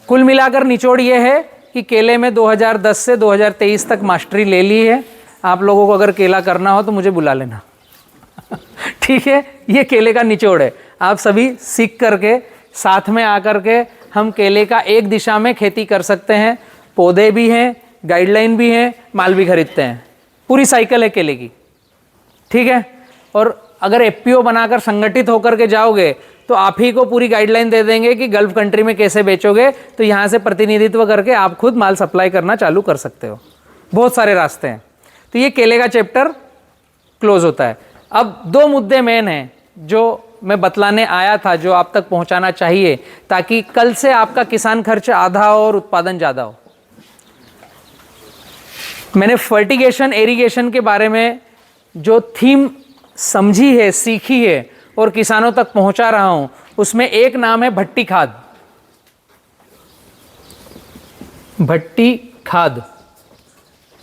कुल मिलाकर निचोड़ ये है कि केले में 2010 से 2023 तक मास्टरी ले ली है। आप लोगों को अगर केला करना हो तो मुझे बुला लेना। ठीक है, ये केले का निचोड़ है। आप सभी सीख करके साथ में आकर के हम केले का एक दिशा में खेती कर सकते हैं। पौधे भी हैं, गाइडलाइन भी हैं, माल भी खरीदते हैं, पूरी साइकिल है केले की। ठीक है, और अगर एफपीओ बनाकर संगठित होकर के जाओगे तो आप ही को पूरी गाइडलाइन दे देंगे कि गल्फ कंट्री में कैसे बेचोगे, तो यहाँ से प्रतिनिधित्व करके आप खुद माल सप्लाई करना चालू कर सकते हो। बहुत सारे रास्ते हैं। तो ये केले का चैप्टर क्लोज होता है। अब दो मुद्दे मेन हैं जो मैं बतलाने आया था, जो आप तक पहुंचाना चाहिए ताकि कल से आपका किसान खर्च आधा हो और उत्पादन ज़्यादा हो। मैंने फर्टिगेशन एरिगेशन के बारे में जो थीम समझी है, सीखी है और किसानों तक पहुंचा रहा हूं, उसमें एक नाम है भट्टी खाद। भट्टी खाद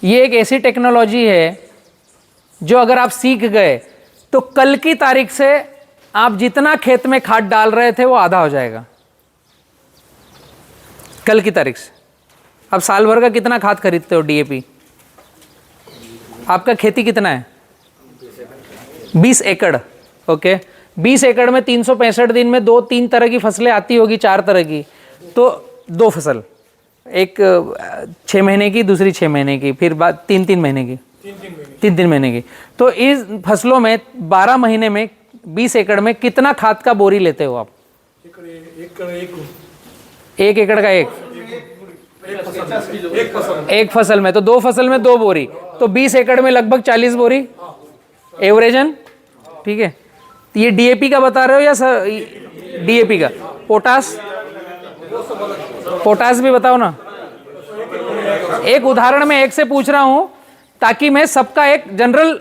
ये एक ऐसी टेक्नोलॉजी है जो अगर आप सीख गए तो कल की तारीख से आप जितना खेत में खाद डाल रहे थे वो आधा हो जाएगा। कल की तारीख से अब साल भर का कितना खाद खरीदते हो? डीएपी आपका खेती कितना है? 20 एकड़। ओके, 20 एकड़ में 365 दिन में 2-3 तरह की फसलें आती होगी, 4 तरह की, तो 2 फसल, एक 6 महीने की, दूसरी 6 महीने की, फिर बाद 3-3 महीने की, 3-3 महीने की। तो इस फसलों में 12 महीने में 20 एकड़ में कितना खाद का बोरी लेते हो आप? एक एकड़ का एक फसल में, तो 2 फसल में 2 बोरी, तो 20 एकड़ में लगभग 40 बोरी एवरेजन। ठीक है, तो ये डीएपी का बता रहे हो या डीएपी का? पोटास भी बताओ ना। एक उदाहरण में एक से पूछ रहा हूं ताकि मैं सबका एक जनरल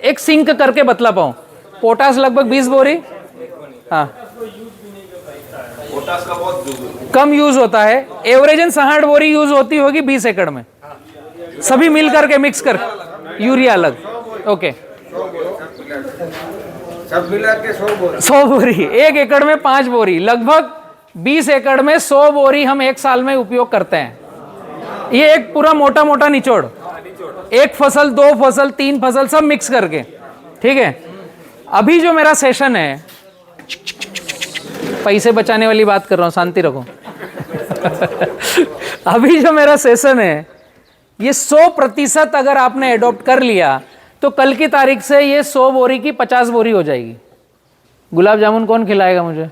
एक सिंक करके बतला पाऊं। पोटास लगभग 20 बोरी। हाँ, पोटास का बहुत कम यूज होता है, एवरेजन 60 बोरी यूज होती होगी 20 एकड़ में, सभी मिल करके मिक्स कर, यूरिया अलग। ओके, सब मिला के 100 बोरी, 1 एकड़ में 5 बोरी, लगभग 20 एकड़ में 100 बोरी हम एक साल में उपयोग करते हैं। ये एक पूरा मोटा मोटा निचोड़, एक फसल, 2 फसल, 3 फसल सब मिक्स करके। ठीक है, अभी जो मेरा सेशन है, पैसे बचाने वाली बात कर रहा हूं, शांति रखो। अभी जो मेरा सेशन है ये 100% अगर आपने एडॉप्ट कर लिया तो कल की तारीख से ये 100 बोरी की 50 बोरी हो जाएगी। गुलाब जामुन कौन खिलाएगा मुझे?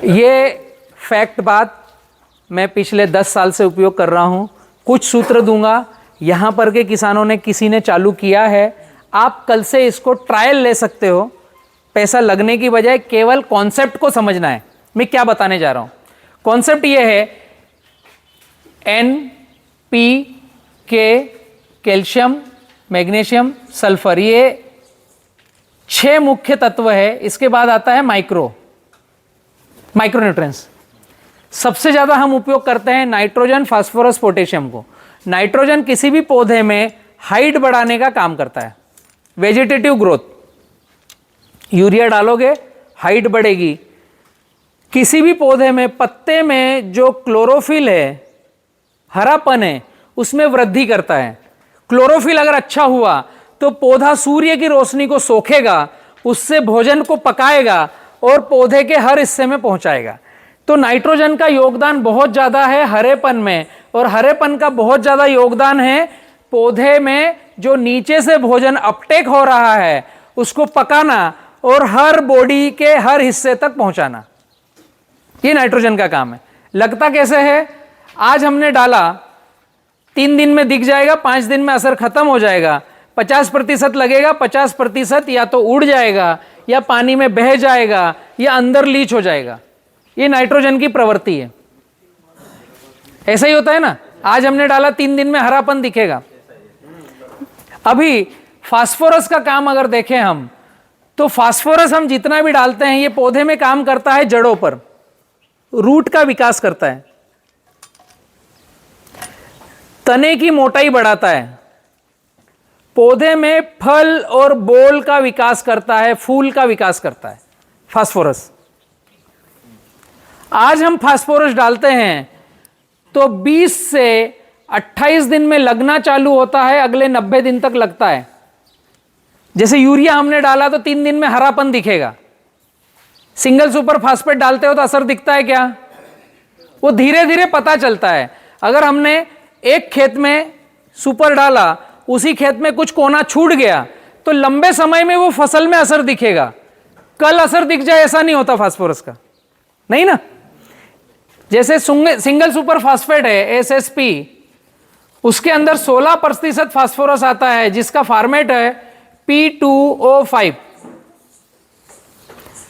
ये फैक्ट बात मैं पिछले 10 साल से उपयोग कर रहा हूं। कुछ सूत्र दूंगा, यहां पर के किसानों ने किसी ने चालू किया है, आप कल से इसको ट्रायल ले सकते हो। पैसा लगने की बजाय केवल कॉन्सेप्ट को समझना है। मैं क्या बताने जा रहा हूं? कॉन्सेप्ट ये है, NPK, कैल्शियम, मैग्नीशियम, सल्फर, ये 6 मुख्य तत्व है। इसके बाद आता है माइक्रोन्यूट्रिएंट्स। सबसे ज्यादा हम उपयोग करते हैं नाइट्रोजन, फास्फोरस, पोटेशियम को। नाइट्रोजन किसी भी पौधे में हाइट बढ़ाने का काम करता है, वेजिटेटिव ग्रोथ। यूरिया डालोगे हाइट बढ़ेगी। किसी भी पौधे में, पत्ते में जो क्लोरोफिल है, हरापन है, उसमें वृद्धि करता है। क्लोरोफिल अगर अच्छा हुआ तो पौधा सूर्य की रोशनी को सोखेगा, उससे भोजन को पकाएगा और पौधे के हर हिस्से में पहुंचाएगा। तो नाइट्रोजन का योगदान बहुत ज्यादा है हरेपन में, और हरेपन का बहुत ज्यादा योगदान है पौधे में जो नीचे से भोजन अपटेक हो रहा है उसको पकाना और हर बॉडी के हर हिस्से तक पहुंचाना। ये नाइट्रोजन का काम है। लगता कैसे है? आज हमने डाला, 3 दिन में दिख जाएगा, 5 दिन में असर खत्म हो जाएगा। 50% लगेगा, 50% या तो उड़ जाएगा या पानी में बह जाएगा या अंदर लीच हो जाएगा। ये नाइट्रोजन की प्रवृत्ति है। ऐसा ही होता है ना, आज हमने डाला, 3 दिन में हरापन दिखेगा। अभी फास्फोरस का काम अगर देखें हम, तो फास्फोरस हम जितना भी डालते हैं ये पौधे में काम करता है जड़ों पर, रूट का विकास करता है, तने की मोटाई बढ़ाता है, पौधे में फल और बोल का विकास करता है, फूल का विकास करता है। फास्फोरस। आज हम फास्फोरस डालते हैं तो 20 से 28 दिन में लगना चालू होता है, अगले 90 दिन तक लगता है। जैसे यूरिया हमने डाला तो 3 दिन में हरापन दिखेगा। सिंगल सुपर फास्फेट डालते हो तो असर दिखता है क्या? वो धीरे धीरे पता चलता है। अगर हमने एक खेत में सुपर डाला, उसी खेत में कुछ कोना छूट गया तो लंबे समय में वो फसल में असर दिखेगा। कल असर दिख जाए ऐसा नहीं होता फास्फोरस का, नहीं ना। जैसे सिंगल सुपर फास्फेट है SSP, उसके अंदर 16% फास्फोरस आता है, जिसका फॉर्मेट है P2O5।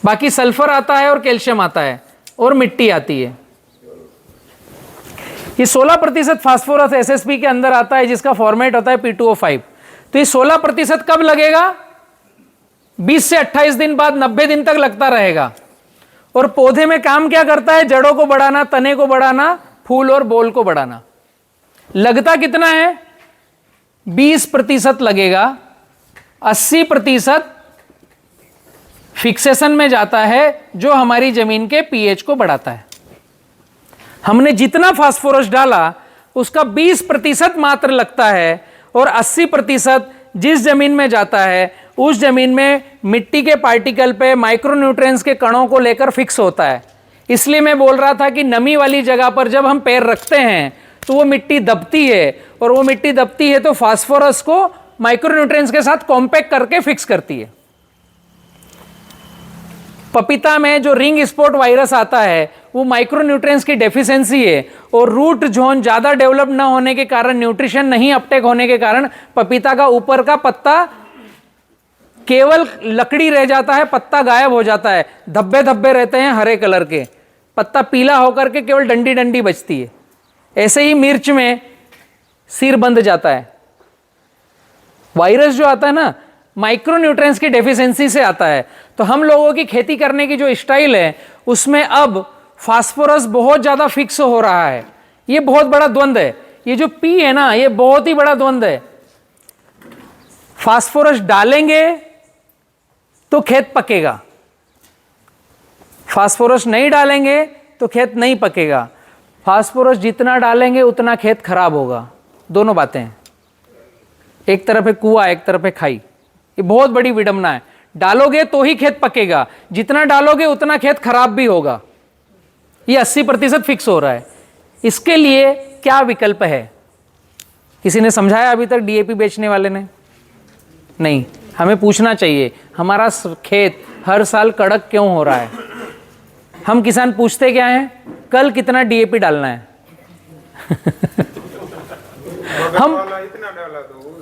बाकी सल्फर आता है और कैल्शियम आता है और मिट्टी आती है। ये 16% फास्फोरस SSP के अंदर आता है, जिसका फॉर्मेट होता है P2O5। तो ये 16% कब लगेगा? 20 से 28 दिन बाद 90 दिन तक लगता रहेगा। और पौधे में काम क्या करता है? जड़ों को बढ़ाना, तने को बढ़ाना, फूल और बोल को बढ़ाना। लगता कितना है? 20% लगेगा। 80% फिक्सेशन में जाता है, जो हमारी जमीन के pH को बढ़ाता है। हमने जितना फास्फोरस डाला उसका 20% मात्र लगता है, और 80% जिस जमीन में जाता है उस जमीन में मिट्टी के पार्टिकल पे माइक्रोन्यूट्रिएंट्स के कणों को लेकर फिक्स होता है। इसलिए मैं बोल रहा था कि नमी वाली जगह पर जब हम पैर रखते हैं तो वो मिट्टी दबती है, और वो मिट्टी दबती है तो फास्फोरस को माइक्रोन्यूट्रिएंट्स के साथ कॉम्पैक्ट करके फिक्स करती है। पपीता में जो रिंग स्पॉट वायरस आता है वो माइक्रोन्यूट्रिएंट्स की डेफिशिएंसी है, और रूट जोन ज्यादा डेवलप ना होने के कारण, न्यूट्रिशन नहीं अपटेक होने के कारण पपीता का ऊपर का पत्ता केवल लकड़ी रह जाता है, पत्ता गायब हो जाता है। धब्बे धब्बे रहते हैं हरे कलर के, पत्ता पीला होकर के केवल डंडी डंडी बचती है। ऐसे ही मिर्च में सिर बंध जाता है। वायरस जो आता है ना, माइक्रोन्यूट्रिएंट्स की डेफिशिएंसी से आता है। तो हम लोगों की खेती करने की जो स्टाइल है उसमें अब फास्फोरस बहुत ज्यादा फिक्स हो रहा है। ये बहुत बड़ा द्वंद्व है। ये जो P है ना, ये बहुत ही बड़ा द्वंद्व है। फास्फोरस डालेंगे तो खेत पकेगा, फास्फोरस नहीं डालेंगे तो खेत नहीं पकेगा। फास्फोरस जितना डालेंगे उतना खेत खराब होगा। दोनों बातें हैं। एक तरफ है कुआं, एक तरफ है खाई। ये बहुत बड़ी विडंबना है। डालोगे तो ही खेत पकेगा, जितना डालोगे उतना खेत खराब भी होगा। ये 80% फिक्स हो रहा है। इसके लिए क्या विकल्प है? किसी ने समझाया अभी तक DAP बेचने वाले ने? नहीं। हमें पूछना चाहिए, हमारा खेत हर साल कड़क क्यों हो रहा है? हम किसान पूछते क्या हैं? कल कितना DAP डालना है? हम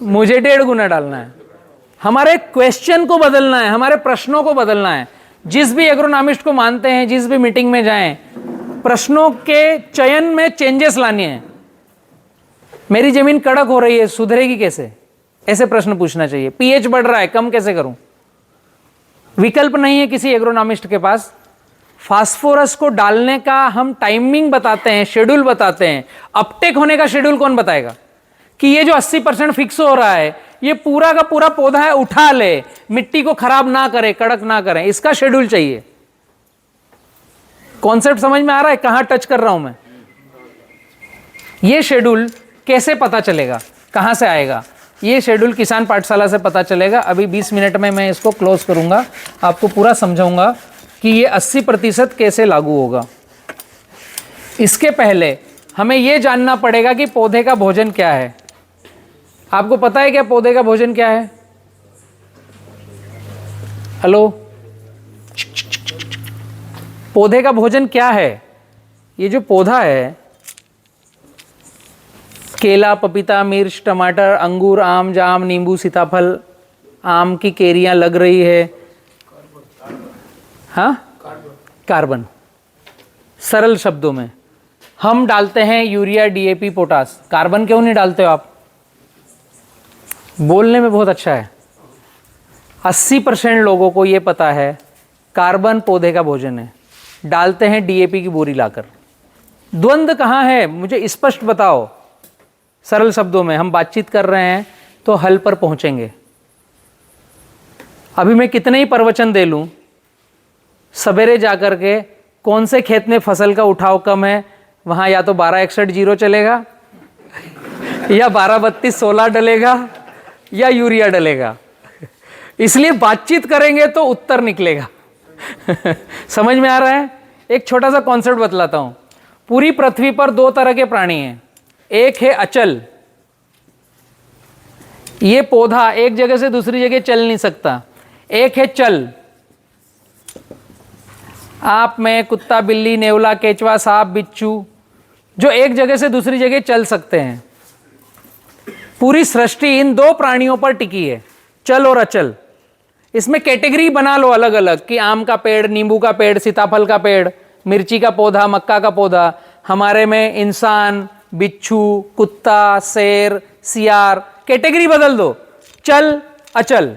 मुझे 1.5 गुना डालना है। हमारे क्वेश्चन को बदलना है, हमारे प्रश्नों को बदलना है। जिस भी एग्रोनॉमिस्ट को मानते हैं, जिस भी मीटिंग में जाएं, प्रश्नों के चयन में चेंजेस लाने हैं। मेरी जमीन कड़क हो रही है, सुधरेगी कैसे? ऐसे प्रश्न पूछना चाहिए। pH बढ़ रहा है, कम कैसे करूं? विकल्प नहीं है किसी एग्रोनॉमिस्ट के पास। फास्फोरस को डालने का हम टाइमिंग बताते हैं, शेड्यूल बताते हैं। अपटेक होने का शेड्यूल कौन बताएगा? कि ये जो 80% फिक्स हो रहा है, ये पूरा का पूरा पौधा है, उठा ले, मिट्टी को खराब ना करे, कड़क ना करें, इसका शेड्यूल चाहिए। कॉन्सेप्ट समझ में आ रहा है? कहां टच कर रहा हूं मैं? ये शेड्यूल कैसे पता चलेगा? कहां से आएगा? ये शेड्यूल किसान पाठशाला से पता चलेगा। अभी 20 मिनट में मैं इसको क्लोज करूंगा, आपको पूरा समझाऊंगा कि ये 80% कैसे लागू होगा। इसके पहले हमें यह जानना पड़ेगा कि पौधे का भोजन क्या है। आपको पता है क्या पौधे का भोजन क्या है? हेलो, पौधे का भोजन क्या है? ये जो पौधा है, केला, पपीता, मिर्च, टमाटर, अंगूर, आम, जाम, नींबू, सीताफल, आम की केरियां लग रही है। हाँ, कार्बन। सरल शब्दों में हम डालते हैं यूरिया, DAP, पोटास। कार्बन क्यों नहीं डालते हो आप? बोलने में बहुत अच्छा है। 80% लोगों को ये पता है कार्बन पौधे का भोजन है, डालते हैं DAP की बोरी लाकर। द्वंद्व कहाँ है? मुझे स्पष्ट बताओ। सरल शब्दों में हम बातचीत कर रहे हैं तो हल पर पहुंचेंगे। अभी मैं कितने ही प्रवचन दे लूं, सवेरे जा कर के कौन से खेत में फसल का उठाव कम है, वहाँ या तो 1261 चलेगा या 1232-16 डलेगा या यूरिया डलेगा। इसलिए बातचीत करेंगे तो उत्तर निकलेगा। समझ में आ रहा है? एक छोटा सा कॉन्सेप्ट बतलाता हूं। पूरी पृथ्वी पर 2 तरह के प्राणी हैं। एक है अचल, ये पौधा एक जगह से दूसरी जगह चल नहीं सकता। एक है चल, आप, मैं, कुत्ता, बिल्ली, नेवला, केचवा, सांप, बिच्छू, जो एक जगह से दूसरी जगह चल सकते हैं। पूरी सृष्टि इन 2 प्राणियों पर टिकी है, चल और अचल। इसमें कैटेगरी बना लो अलग अलग कि आम का पेड़, नींबू का पेड़, सीताफल का पेड़, मिर्ची का पौधा, मक्का का पौधा। हमारे में इंसान, बिच्छू, कुत्ता, शेर, सियार, कैटेगरी बदल दो, चल अचल।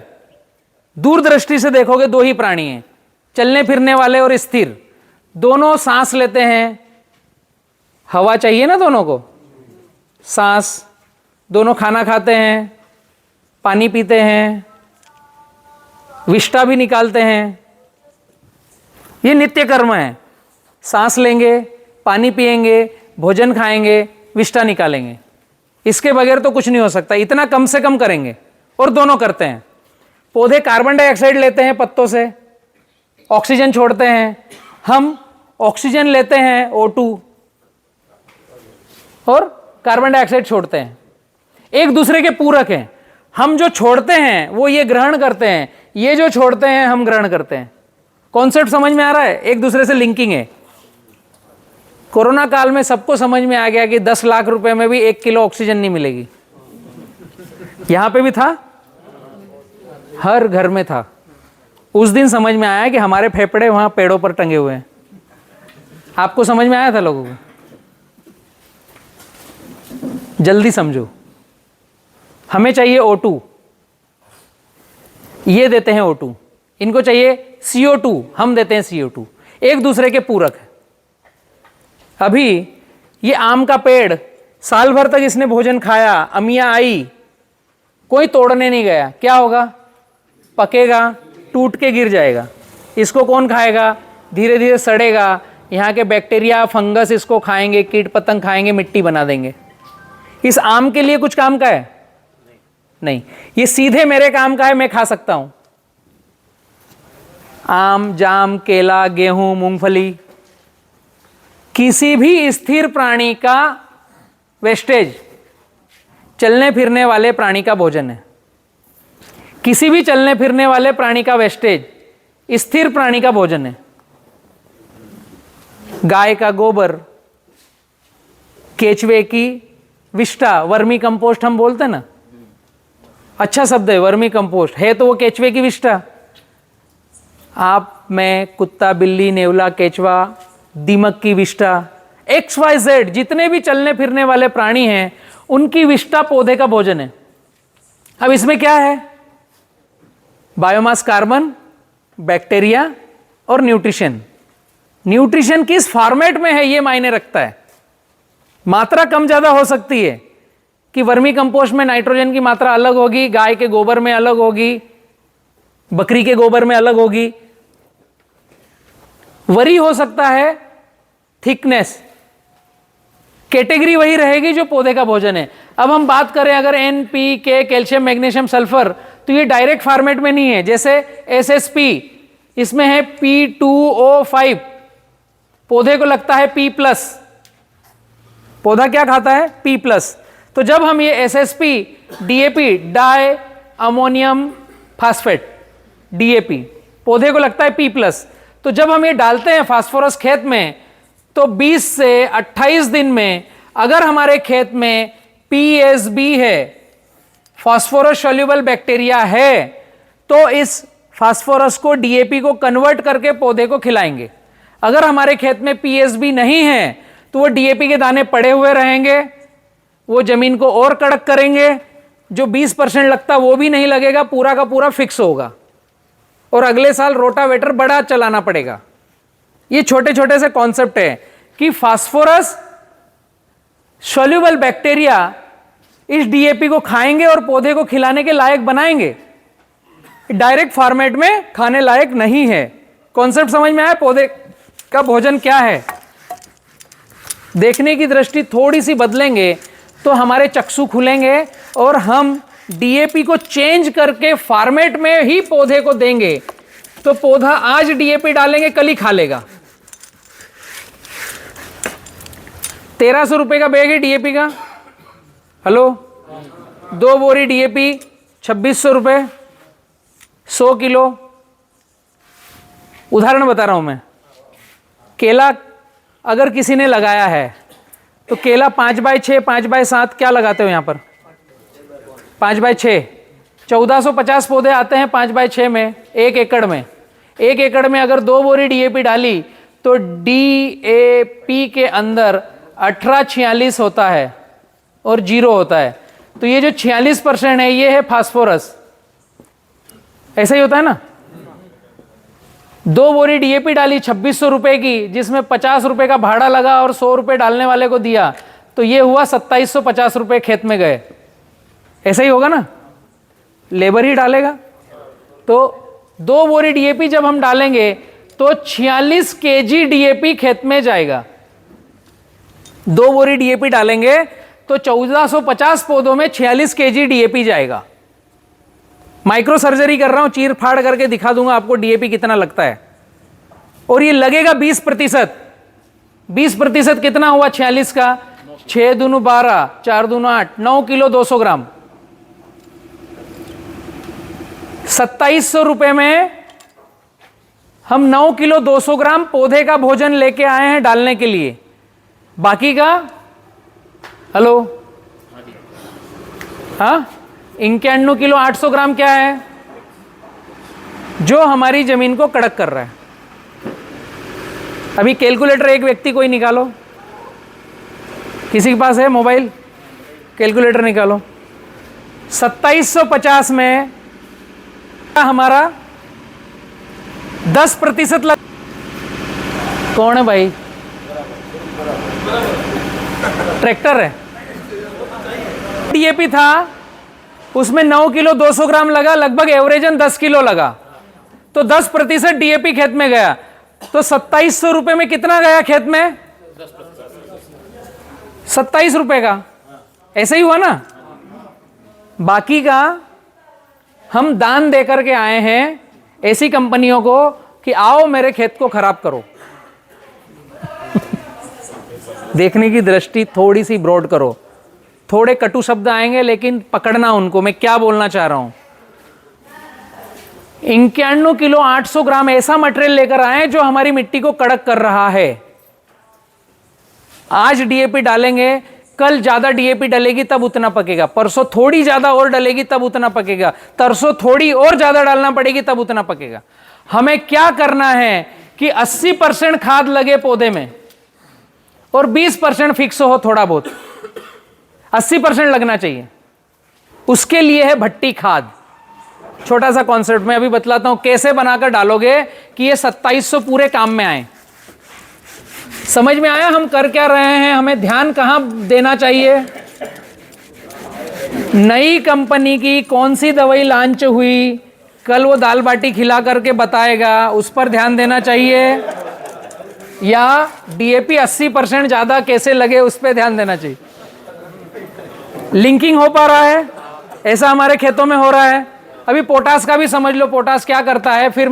दूरदृष्टि से देखोगे 2 ही प्राणी हैं, चलने फिरने वाले और स्थिर। दोनों सांस लेते हैं, हवा चाहिए ना दोनों को, सांस। दोनों खाना खाते हैं, पानी पीते हैं, विष्ठा भी निकालते हैं। ये नित्य कर्म है। सांस लेंगे, पानी पिएंगे, भोजन खाएंगे, विष्ठा निकालेंगे। इसके बगैर तो कुछ नहीं हो सकता। इतना कम से कम करेंगे, और दोनों करते हैं। पौधे कार्बन डाइऑक्साइड लेते हैं पत्तों से, ऑक्सीजन छोड़ते हैं। हम ऑक्सीजन लेते हैं O2 और कार्बन डाइऑक्साइड छोड़ते हैं। एक दूसरे के पूरक हैं। हम जो छोड़ते हैं वो ये ग्रहण करते हैं, ये जो छोड़ते हैं हम ग्रहण करते हैं। कॉन्सेप्ट समझ में आ रहा है? एक दूसरे से लिंकिंग है। कोरोना काल में सबको समझ में आ गया कि 10 लाख रुपए में भी 1 किलो ऑक्सीजन नहीं मिलेगी। यहां पे भी था, हर घर में था। उस दिन समझ में आया कि हमारे फेफड़े वहां पेड़ों पर टंगे हुए हैं। आपको समझ में आया था लोगों को? जल्दी समझो। हमें चाहिए O2, ये देते हैं O2। इनको चाहिए CO2, हम देते हैं CO2। एक दूसरे के पूरक है। अभी ये आम का पेड़, साल भर तक इसने भोजन खाया, अमियां आई, कोई तोड़ने नहीं गया, क्या होगा? पकेगा, टूट के गिर जाएगा। इसको कौन खाएगा? धीरे धीरे सड़ेगा। यहाँ के बैक्टीरिया, फंगस इसको खाएंगे, कीट पतंग खाएंगे, मिट्टी बना देंगे। इस आम के लिए कुछ काम का है? नहीं। ये सीधे मेरे काम का है, मैं खा सकता हूं। आम, जाम, केला, गेहूं, मूंगफली, किसी भी स्थिर प्राणी का वेस्टेज चलने फिरने वाले प्राणी का भोजन है। किसी भी चलने फिरने वाले प्राणी का वेस्टेज स्थिर प्राणी का भोजन है। गाय का गोबर, केचवे की विष्ठा, वर्मी कंपोस्ट हम बोलते हैं ना, अच्छा शब्द है वर्मी कंपोस्ट, है तो वो केचवे की विष्ठा। आप, मैं, कुत्ता, बिल्ली, नेवला, केचवा, दीमक की विष्ठा, XYZ जितने भी चलने फिरने वाले प्राणी हैं, उनकी विष्ठा पौधे का भोजन है। अब इसमें क्या है? बायोमास, कार्बन, बैक्टीरिया और न्यूट्रिशन। न्यूट्रिशन किस फॉर्मेट में है ये मायने रखता है। मात्रा कम ज्यादा हो सकती है कि वर्मी कंपोस्ट में नाइट्रोजन की मात्रा अलग होगी, गाय के गोबर में अलग होगी, बकरी के गोबर में अलग होगी। वरी हो सकता है थिकनेस, कैटेगरी वही रहेगी जो पौधे का भोजन है। अब हम बात करें अगर NPK, कैल्शियम, मैग्नीशियम, सल्फर, तो ये डायरेक्ट फॉर्मेट में नहीं है। जैसे SSP, इसमें है P2O5, पौधे को लगता है P+। पौधा क्या खाता है? P+। तो जब हम ये SSP, DAP, di ammonium phosphate, DAP, पौधे को लगता है P+। तो जब हम ये डालते हैं फास्फोरस खेत में, तो 20 से 28 दिन में अगर हमारे खेत में PSB है, फास्फोरस सोल्यूबल बैक्टीरिया है, तो इस फास्फोरस को DAP को कन्वर्ट करके पौधे को खिलाएंगे। अगर हमारे खेत में PSB नहीं है तो वो DAP के दाने पड़े हुए रहेंगे, वो जमीन को और कड़क करेंगे। जो 20% लगता वो भी नहीं लगेगा, पूरा का पूरा फिक्स होगा और अगले साल रोटावेटर बड़ा चलाना पड़ेगा। ये छोटे छोटे से कॉन्सेप्ट है कि फास्फोरस सोल्यूबल बैक्टीरिया इस DAP को खाएंगे और पौधे को खिलाने के लायक बनाएंगे। डायरेक्ट फॉर्मेट में खाने लायक नहीं है। कॉन्सेप्ट समझ में आया? पौधे का भोजन क्या है, देखने की दृष्टि थोड़ी सी बदलेंगे तो हमारे चक्षु खुलेंगे और हम डीएपी को चेंज करके फॉर्मेट में ही पौधे को देंगे तो पौधा आज डीएपी डालेंगे कल ही खा लेगा। 1300 रुपए का बैग है डीएपी का, हेलो, 2 बोरी डीएपी 2600 रुपए, 100 किलो। उदाहरण बता रहा हूं मैं। केला अगर किसी ने लगाया है तो केला 5x6, 5x7 क्या लगाते हो यहां पर? 5x6, 1450 पौधे आते हैं 5x6 में, 1 एकड़ में। 1 एकड़ में अगर 2 बोरी डीएपी डाली तो डीएपी के अंदर 1846 होता है और 0 होता है। तो ये जो 46% है ये है फास्फोरस। ऐसा ही होता है ना। 2 बोरी डीएपी डाली 2600 रुपए की, जिसमें 50 रुपए का भाड़ा लगा और 100 रुपए डालने वाले को दिया, तो ये हुआ 2750 रुपए खेत में गए। ऐसा ही होगा ना, लेबर ही डालेगा। तो 2 बोरी डीएपी जब हम डालेंगे तो 46 केजी डीएपी खेत में जाएगा। 2 बोरी डीएपी डालेंगे तो 1450 पौधों में 46 केजी डीएपी जाएगा। माइक्रो सर्जरी कर रहा हूं, चीर फाड़ करके दिखा दूंगा आपको डीएपी कितना लगता है। और ये लगेगा 20%। 20% कितना हुआ 46 का? 6 दूनी 12, 4 दूनी 8, 9 किलो 200 ग्राम। 2700 रुपए में हम 9 किलो 200 ग्राम पौधे का भोजन लेके आए हैं डालने के लिए। बाकी का, हेलो, हाँ, 91 किलो 800 ग्राम क्या है? जो हमारी जमीन को कड़क कर रहा है। अभी कैलकुलेटर एक व्यक्ति कोई निकालो, किसी के पास है मोबाइल? कैलकुलेटर निकालो। 2750 में हमारा 10% लग। कौन है भाई? ट्रैक्टर है। डीएपी था, उसमें 9 किलो 200 ग्राम लगा, लगभग एवरेजन 10 किलो लगा, तो 10% डीएपी खेत में गया। तो 2700 रुपए में कितना गया खेत में? 27 रुपए का। ऐसा ही हुआ ना। बाकी का हम दान दे करके आए हैं ऐसी कंपनियों को कि आओ मेरे खेत को खराब करो। देखने की दृष्टि थोड़ी सी ब्रॉड करो। थोड़े कटु शब्द आएंगे लेकिन पकड़ना उनको। मैं क्या बोलना चाह रहा हूं। 91 किलो 800 ग्राम ऐसा मटेरियल लेकर आए जो हमारी मिट्टी को कड़क कर रहा है। आज डीएपी डालेंगे, कल ज्यादा डीएपी डलेगी तब उतना पकेगा, परसों थोड़ी ज्यादा और डलेगी तब उतना पकेगा, तरसों थोड़ी और ज्यादा डालना पड़ेगी तब उतना पकेगा। हमें क्या करना है कि 80% खाद लगे पौधे में और 20% फिक्स हो थोड़ा बहुत। 80% लगना चाहिए। उसके लिए है भट्टी खाद। छोटा सा कॉन्सेप्ट मैं अभी बतलाता हूं कैसे बनाकर डालोगे कि ये 2700 पूरे काम में आए। समझ में आया हम कर क्या रहे हैं? हमें ध्यान कहां देना चाहिए? नई कंपनी की कौन सी दवाई लॉन्च हुई, कल वो दाल बाटी खिला करके बताएगा, उस पर ध्यान देना चाहिए, या डीएपी 80% ज्यादा कैसे लगे उस पर ध्यान देना चाहिए। लिंकिंग हो पा रहा है? ऐसा हमारे खेतों में हो रहा है। अभी पोटास का भी समझ लो, पोटास क्या करता है। फिर